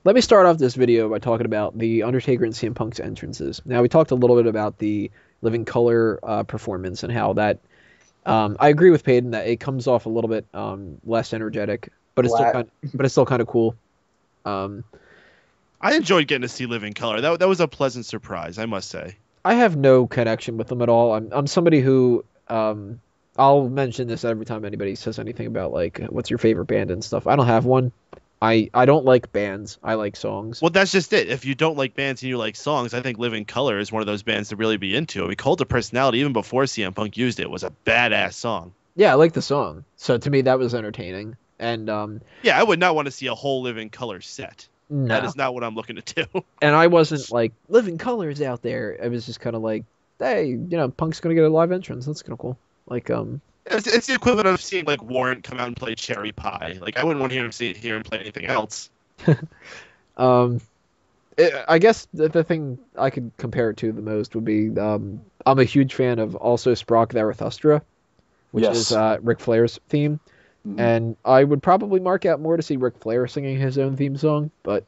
let me start off this video by talking about the Undertaker and CM Punk's entrances. Now, we talked a little bit about the Living Color performance and how that. I agree with Peyton that it comes off a little bit less energetic, but Flat. it's still kind of cool. Um, I enjoyed getting to see Living Color. That was a pleasant surprise, I must say. I have no connection with them at all. I'm somebody who I'll mention this every time anybody says anything about like what's your favorite band and stuff. I don't have one. I don't like bands. I like songs. Well, that's just it. If you don't like bands and you like songs, I think Living Color is one of those bands to really be into. I mean, Cult of Personality, even before CM Punk used it, was a badass song. Yeah, I like the song. So to me, that was entertaining. And Yeah, I would not want to see a whole Living Color set. That no, is not what I'm looking to do. and I wasn't like living colors out there. I was just kind of like, hey, Punk's gonna get a live entrance. That's kind of cool. Like It's the equivalent of seeing like Warrant come out and play Cherry Pie. Like I wouldn't want to hear him play anything else. um, I guess the thing I could compare it to the most would be I'm a huge fan of also Sprock Zarathustra, which Yes. is Ric Flair's theme. Mhm. And I would probably mark out more to see Ric Flair singing his own theme song, but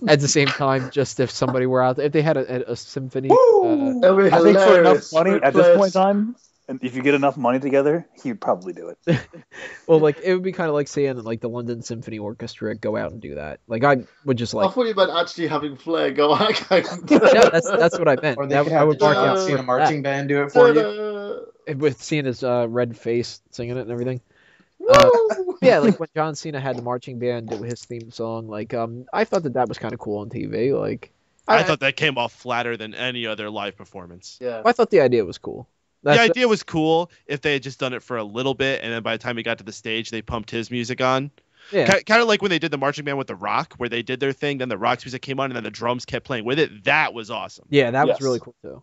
at the same time, just if somebody were out there, if they had a symphony, Woo! That'd be I think for enough hilarious. money Ric at this Flair's- point in time, and if you get enough money together, he'd probably do it. well, like it would be kind of like seeing like the London Symphony Orchestra go out and do that. Like I would just I like, thought you meant actually having Flair go out. yeah, that's what I meant. Or they That, could I have would the mark John out Cena for marching band do it for you. that, with seeing his red face singing it and everything. Woo! Yeah, like when John Cena had the marching band do his theme song, like I thought that was kind of cool on TV. Like I thought that came off flatter than any other live performance. Yeah. I thought the idea was cool. The idea was cool if they had just done it for a little bit, and then by the time he got to the stage, they pumped his music on. Yeah. Kind of like when they did the marching band with The Rock, where they did their thing, then the Rock's music came on, and then the drums kept playing with it. That was awesome. Yeah, that was Yes. really cool too.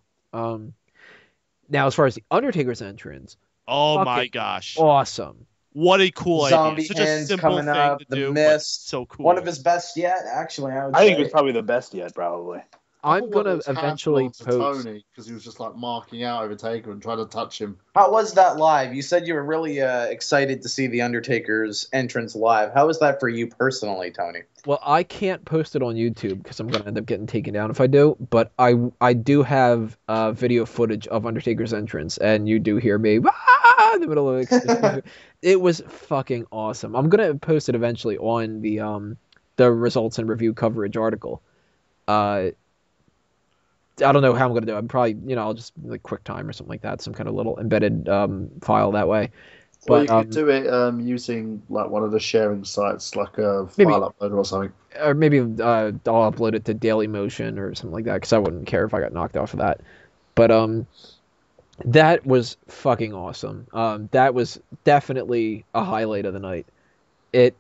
Now as far as the Undertaker's entrance, Oh Fucking my gosh. awesome. What a cool Zombie idea. Such a hands simple coming thing up, to the do, but mist. so cool. One of his best yet, actually. I would I think say. it was probably the best yet, probably. I'm gonna It was eventually handball to post. Tony because he was just like marking out Overtaker and trying to touch him. How was that live? You said you were really excited to see the Undertaker's entrance live. How was that for you personally, Tony? Well, I can't post it on YouTube because I'm gonna end up getting taken down if I do. But I do have video footage of Undertaker's entrance, and you do hear me in the middle of it. It was fucking awesome. I'm gonna post it eventually on the results and review coverage article. I don't know how I'm gonna do it. I'm probably I'll just like QuickTime or something like that, some kind of little embedded file that way. Well, But you could do it using like one of the sharing sites, like a Maybe. file uploader or something. or maybe I'll upload it to Dailymotion or something like that because I wouldn't care if I got knocked off of that. But that was fucking awesome. That was definitely a highlight of the night. It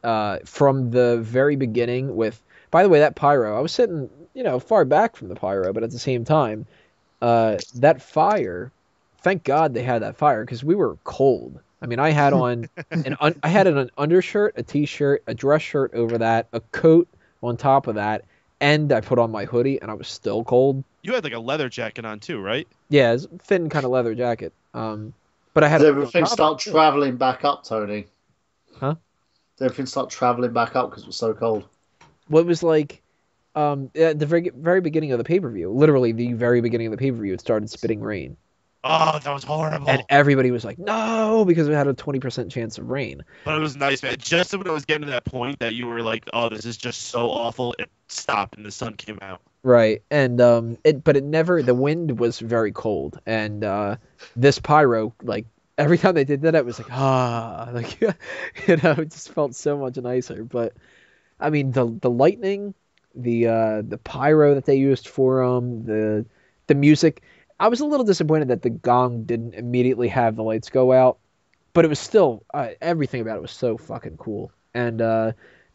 from the very beginning with. By the way, that pyro, I was sitting far back from the pyro, but at the same time, that fire. Thank God they had that fire because we were cold. I mean, I had on I had an undershirt, a t-shirt, a dress shirt over that, a coat on top of that, and I put on my hoodie, and I was still cold. You had like a leather jacket on too, right? Yeah, it's a thin kind of leather jacket. But I had Does a everything start traveling back up, Tony? Huh? Does everything start traveling back up because it was so cold? What was like at the very beginning of the pay-per-view, literally the very beginning of the pay-per-view, it started spitting rain. Oh, that was horrible. And everybody was like, no, because it had a 20% chance of rain. But it was nice, man. Just when it was getting to that point that you were like, oh, this is just so awful, it stopped and the sun came out. Right. And it never, the wind was very cold. And this pyro, like every time they did that, it was like, like, it just felt so much nicer. But I mean, the lightning, the pyro that they used for the music. I was a little disappointed that the gong didn't immediately have the lights go out, but it was still everything about it was so fucking cool. And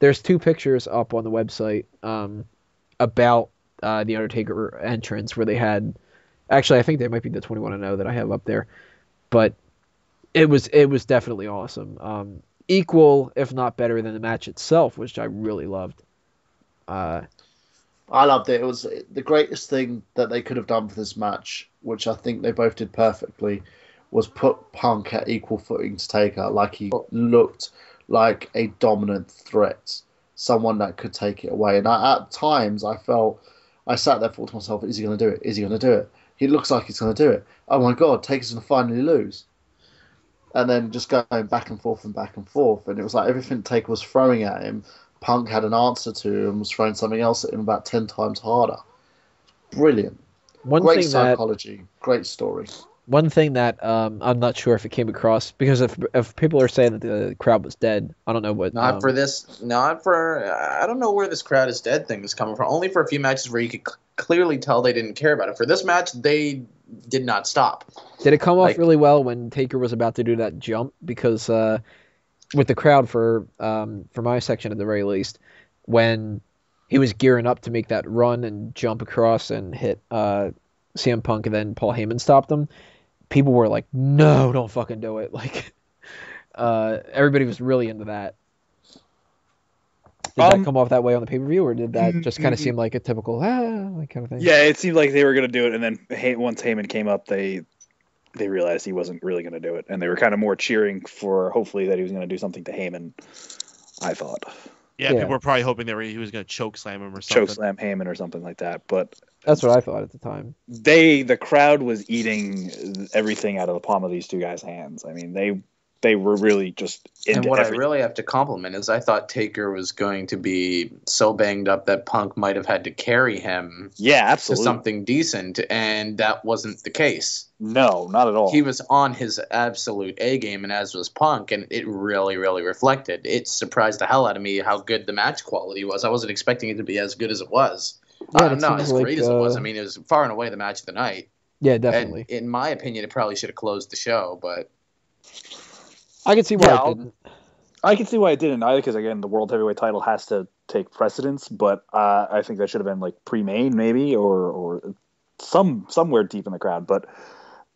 there's 2 pictures up on the website about the Undertaker entrance where they had, actually I think they might be the 21-0 that I have up there, but it was definitely awesome. Equal, if not better than the match itself, which I really loved. I loved it. It was the greatest thing that they could have done for this match, which I think they both did perfectly, was put Punk at equal footing to Taker. Like he looked like a dominant threat someone that could take it away. And at times, I sat there, thought to myself, is he going to do it? Is he going to do it? He looks like he's going to do it. Oh my God, Taker's going to finally lose. And then just going back and forth and back and forth. And it was like everything Taker was throwing at him, Punk had an answer to and was throwing something else at him about 10 times harder. Brilliant. Great psychology. Great story. One thing that I'm not sure if it came across, because if people are saying that the crowd was dead, I don't know what. Not for I don't know where this crowd is dead thing is coming from. Only for a few matches where you could clearly tell they didn't care about it. For this match, they did not stop. Did it come off really well when Taker was about to do that jump? Because with the crowd, for my section at the very least, when he was gearing up to make that run and jump across and hit CM Punk, and then Paul Heyman stopped him, people were like, no, don't fucking do it. Like, everybody was really into that. Did that come off that way on the pay-per-view, or did that just kind of seem like a typical like kind of thing? Yeah, it seemed like they were going to do it, and then once Heyman came up, they realized he wasn't really going to do it, and they were kind of more cheering for hopefully that he was going to do something to Heyman, I thought. Yeah, people were probably hoping that he was going to choke slam him or something. Choke slam Heyman or something like that, but... That's what I thought at the time. The crowd was eating everything out of the palm of these two guys' hands. I mean, they were really just into And what everything. I really have to compliment is I thought Taker was going to be so banged up that Punk might have had to carry him to to something decent, and that wasn't the case. No, not at all. He was on his absolute A game, and as was Punk, and it really, really reflected. It surprised the hell out of me how good the match quality was. I wasn't expecting it to be as good as it was. Yeah, not as great as it was. I mean, it was far and away the match of the night. Yeah, definitely. And in my opinion, it probably should have closed the show, but... I can see why it didn't. I can see why it didn't either, because again, the world heavyweight title has to take precedence. But I think that should have been like pre-main, maybe, or somewhere deep in the crowd. But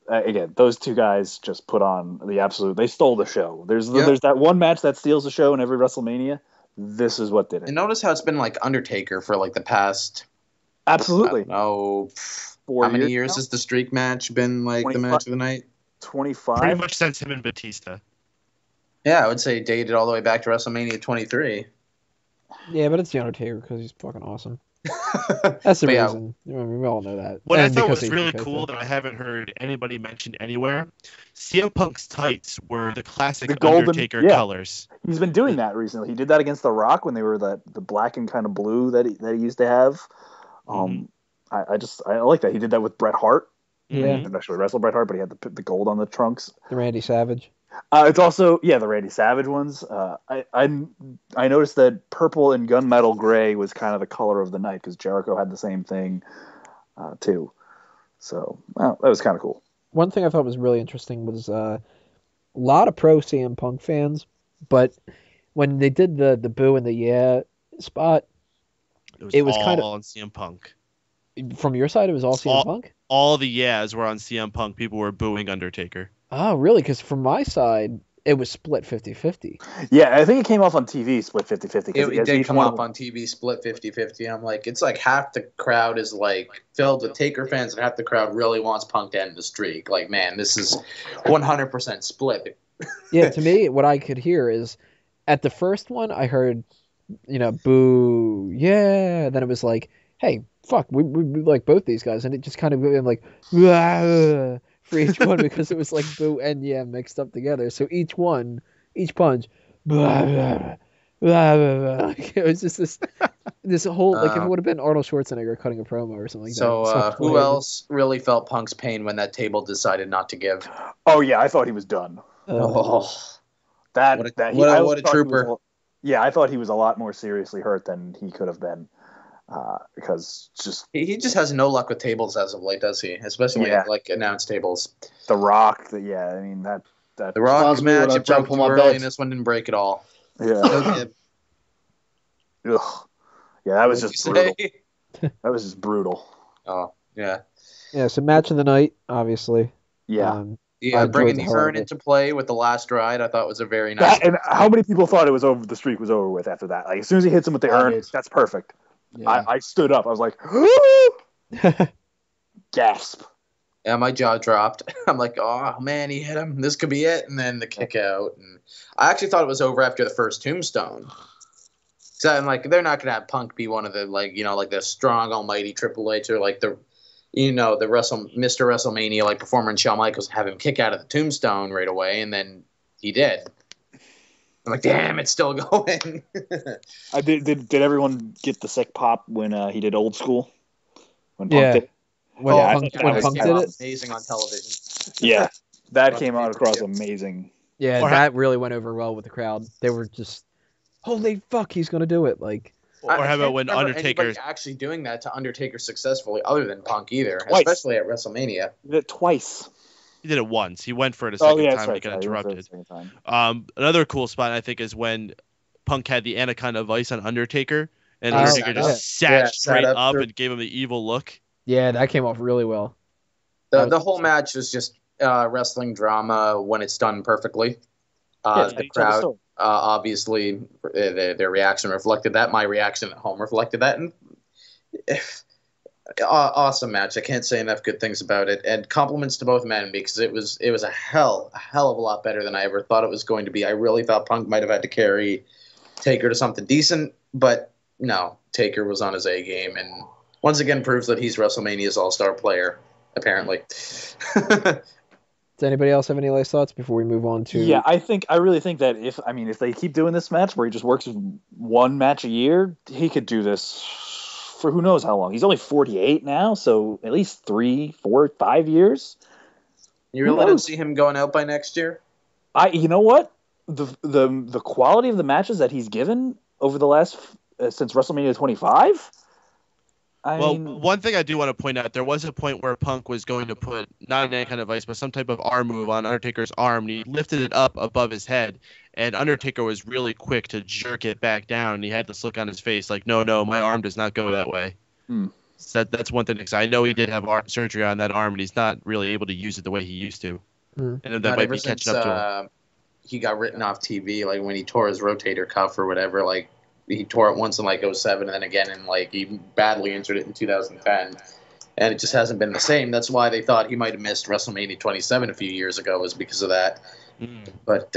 again, those two guys just put on the absolute. They stole the show. There's that one match that steals the show in every WrestleMania. This is what did it. And notice how it's been like Undertaker for like the past. Absolutely. How many years has the streak match been like the match of the night? 25. Pretty much since him and Batista. Yeah, I would say dated all the way back to WrestleMania 23. Yeah, but it's The Undertaker because he's fucking awesome. That's the reason. We all know that. What I thought was really cool that I haven't heard anybody mention anywhere, CM Punk's tights were the classic Undertaker colors. He's been doing that recently. He did that against The Rock when they were the black and kind of blue that he used to have. I like that. He did that with Bret Hart. Yeah. He didn't actually wrestle Bret Hart, but he had the gold on the trunks. The Randy Savage. It's also the Randy Savage ones. I noticed that purple and gunmetal gray was kind of the color of the night because Jericho had the same thing too. So that was kind of cool. One thing I thought was really interesting was a lot of pro CM Punk fans, but when they did the boo and the yeah spot, it was kind of on CM Punk. From your side, it was all CM Punk? All the yeahs were on CM Punk. People were booing Undertaker. Oh, really? Because from my side, it was split 50-50. Yeah, I think it came off on TV split 50-50. It did come off on TV split 50-50. I'm like, it's like half the crowd is like filled with Taker fans and half the crowd really wants Punk to end the streak. Like, man, this is 100% split. Yeah, to me, what I could hear is at the first one, I heard, boo, yeah. Then it was like, hey, fuck, we like both these guys. And it just kind of went like, for each one because it was like boo and yeah mixed up together. So each punch, blah, blah, blah, blah, blah. It was just this whole like if it would have been Arnold Schwarzenegger cutting a promo or something like that. So who else really felt Punk's pain when that table decided not to give? Oh yeah, I thought he was done. What a trooper. I thought he was a lot more seriously hurt than he could have been. Because he just has no luck with tables as of late, does he? Especially like announced tables. The Rock, that The Rock match, it broke too early, and this one didn't break at all. Yeah. Ugh. Yeah, that was just brutal. That was just brutal. Oh yeah. Yeah. So match of the night, obviously. Yeah. Bringing the urn into play with the last ride, I thought was a very nice. And how many people thought it was over? The streak was over with after that. Like as soon as he hits him with the urn, that's perfect. Yeah. I stood up. I was like, gasp. Yeah, my jaw dropped. I'm like, oh, man, he hit him. This could be it. And then the kick out. And I actually thought it was over after the first tombstone. So I'm like, they're not gonna have Punk be one of the like the strong almighty Triple H or like the Mr. WrestleMania like performer in Shawn Michaels, have him kick out of the tombstone right away, and then he did. I'm like, damn, it's still going. Did everyone get the sick pop when he did Old School? When Punk did? When Yeah, Punk did it? Amazing on television. Yeah, that came out across amazing. Yeah, that really went over well with the crowd. They were just, holy fuck, he's gonna do it! Like, Or how about when Undertaker anybody actually doing that to Undertaker successfully, other than Punk either, Twice. especially at WrestleMania. He did it twice. He did it once. He went for it a second time right, to get interrupted. Time. Another cool spot I think is when Punk had the Anaconda Vice on Undertaker, and Oh, Undertaker yeah. just sat straight up up through- and gave him the evil look. yeah, that came off really well. The whole match is just wrestling drama when it's done perfectly. The crowd, obviously, their reaction reflected that. My reaction at home reflected that. And awesome match. I can't say enough good things about it. And compliments to both men, because it was a hell of a lot better than I ever thought it was going to be. I really thought Punk might have had to carry Taker to something decent, but no, Taker was on his A game, and once again proves that he's WrestleMania's all-star player, apparently. Does anybody else have any last thoughts before we move on to? Yeah, I really think that if they keep doing this match where he just works one match a year, he could do this for who knows how long. He's only 48 now, so at least 3, 4, 5 years. You really don't see him going out by next year? You know what? The quality of the matches that he's given over the last since WrestleMania 25. One thing I do want to point out, there was a point where Punk was going to put not any kind of vice, but some type of arm move on Undertaker's arm, and he lifted it up above his head, and Undertaker was really quick to jerk it back down, and he had this look on his face like, no, my arm does not go that way. So that's one thing, because I know he did have surgery on that arm, and he's not really able to use it the way he used to. And that might be catching up to him. He got written off TV, like when he tore his rotator cuff or whatever, like, he tore it once in like 07 and then again in like he badly injured it in 2010, and it just hasn't been the same. That's why they thought he might have missed WrestleMania 27 a few years ago, was because of that. But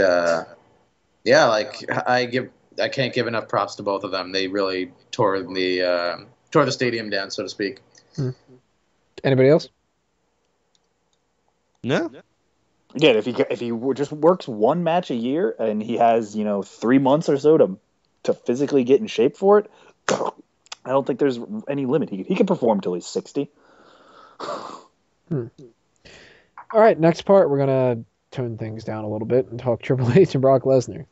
yeah, like I can't give enough props to both of them. They really tore the stadium down, so to speak. Anybody else? No. Again, if he just works one match a year and he has 3 months or so to physically get in shape for it, I don't think there's any limit. He can perform till he's 60. All right, next part, we're going to tone things down a little bit and talk Triple H and Brock Lesnar.